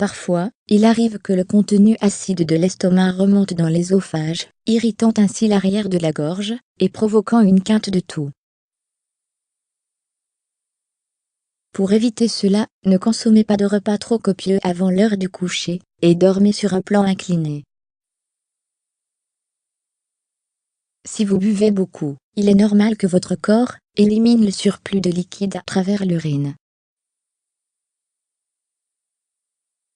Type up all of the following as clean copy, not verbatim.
Parfois, il arrive que le contenu acide de l'estomac remonte dans l'œsophage, irritant ainsi l'arrière de la gorge, et provoquant une quinte de toux. Pour éviter cela, ne consommez pas de repas trop copieux avant l'heure du coucher, et dormez sur un plan incliné. Si vous buvez beaucoup, il est normal que votre corps élimine le surplus de liquide à travers l'urine.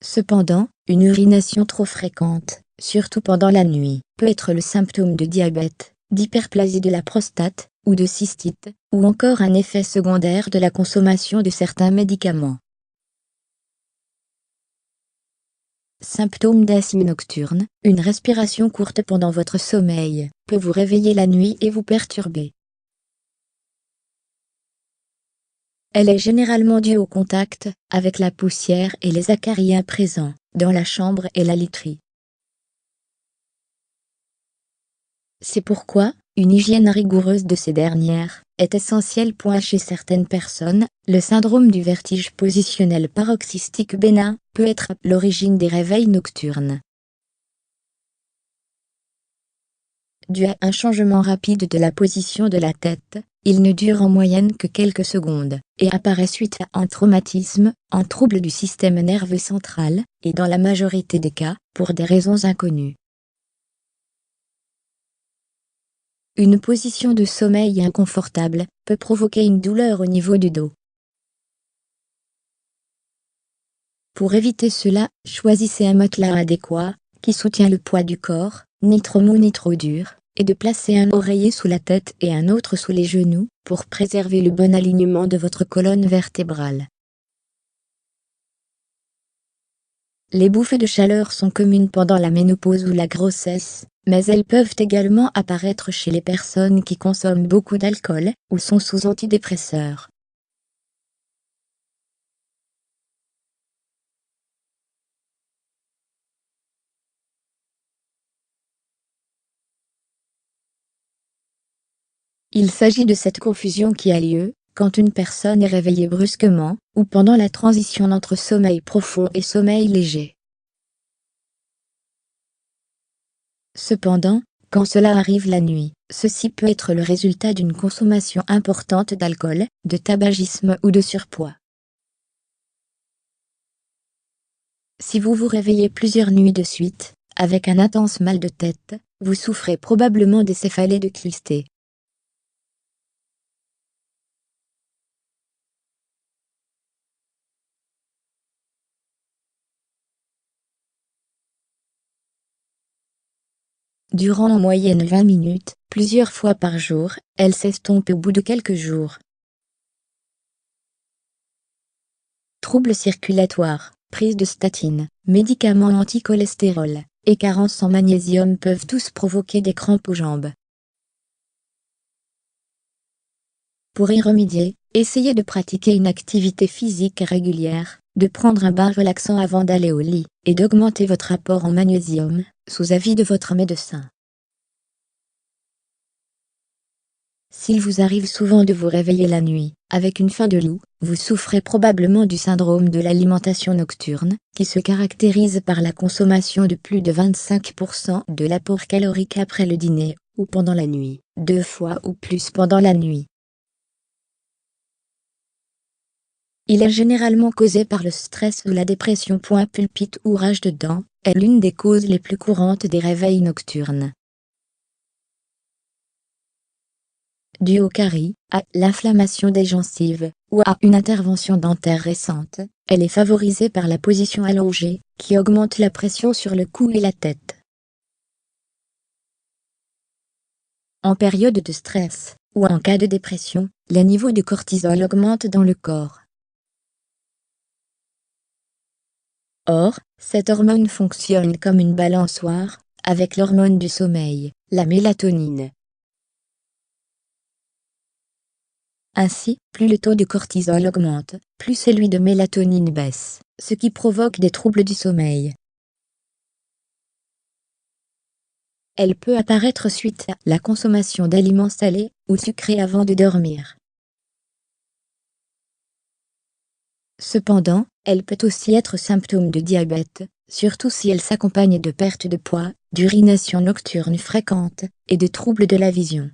Cependant, une urination trop fréquente, surtout pendant la nuit, peut être le symptôme de diabète, d'hyperplasie de la prostate, ou de cystite, ou encore un effet secondaire de la consommation de certains médicaments. Symptômes d'asthme nocturne, une respiration courte pendant votre sommeil, peut vous réveiller la nuit et vous perturber. Elle est généralement due au contact avec la poussière et les acariens présents dans la chambre et la literie. C'est pourquoi une hygiène rigoureuse de ces dernières est essentielle. Chez certaines personnes, le syndrome du vertige positionnel paroxystique bénin peut être l'origine des réveils nocturnes. Dû à un changement rapide de la position de la tête, il ne dure en moyenne que quelques secondes, et apparaît suite à un traumatisme, un trouble du système nerveux central, et dans la majorité des cas, pour des raisons inconnues. Une position de sommeil inconfortable peut provoquer une douleur au niveau du dos. Pour éviter cela, choisissez un matelas adéquat, qui soutient le poids du corps, ni trop mou ni trop dur, et de placer un oreiller sous la tête et un autre sous les genoux, pour préserver le bon alignement de votre colonne vertébrale. Les bouffées de chaleur sont communes pendant la ménopause ou la grossesse, mais elles peuvent également apparaître chez les personnes qui consomment beaucoup d'alcool, ou sont sous antidépresseurs. Il s'agit de cette confusion qui a lieu quand une personne est réveillée brusquement, ou pendant la transition entre sommeil profond et sommeil léger. Cependant, quand cela arrive la nuit, ceci peut être le résultat d'une consommation importante d'alcool, de tabagisme ou de surpoids. Si vous vous réveillez plusieurs nuits de suite, avec un intense mal de tête, vous souffrez probablement des céphalées de Cluster. Durant en moyenne 20 minutes, plusieurs fois par jour, elle s'estompe au bout de quelques jours. Troubles circulatoires, prise de statine, médicaments anti-cholestérol, et carence en magnésium peuvent tous provoquer des crampes aux jambes. Pour y remédier, essayez de pratiquer une activité physique régulière, de prendre un bain relaxant avant d'aller au lit, et d'augmenter votre apport en magnésium, sous avis de votre médecin. S'il vous arrive souvent de vous réveiller la nuit, avec une faim de loup, vous souffrez probablement du syndrome de l'alimentation nocturne, qui se caractérise par la consommation de plus de 25% de l'apport calorique après le dîner, ou pendant la nuit, 2 fois ou plus pendant la nuit. Il est généralement causé par le stress ou la dépression. Pulpite ou rage de dents est l'une des causes les plus courantes des réveils nocturnes. Dû au carie, à l'inflammation des gencives, ou à une intervention dentaire récente, elle est favorisée par la position allongée, qui augmente la pression sur le cou et la tête. En période de stress, ou en cas de dépression, les niveaux de cortisol augmentent dans le corps. Or, cette hormone fonctionne comme une balançoire, avec l'hormone du sommeil, la mélatonine. Ainsi, plus le taux de cortisol augmente, plus celui de mélatonine baisse, ce qui provoque des troubles du sommeil. Elle peut apparaître suite à la consommation d'aliments salés ou sucrés avant de dormir. Cependant, Elle peut aussi être symptôme de diabète, surtout si elle s'accompagne de perte de poids, d'urination nocturne fréquente, et de troubles de la vision.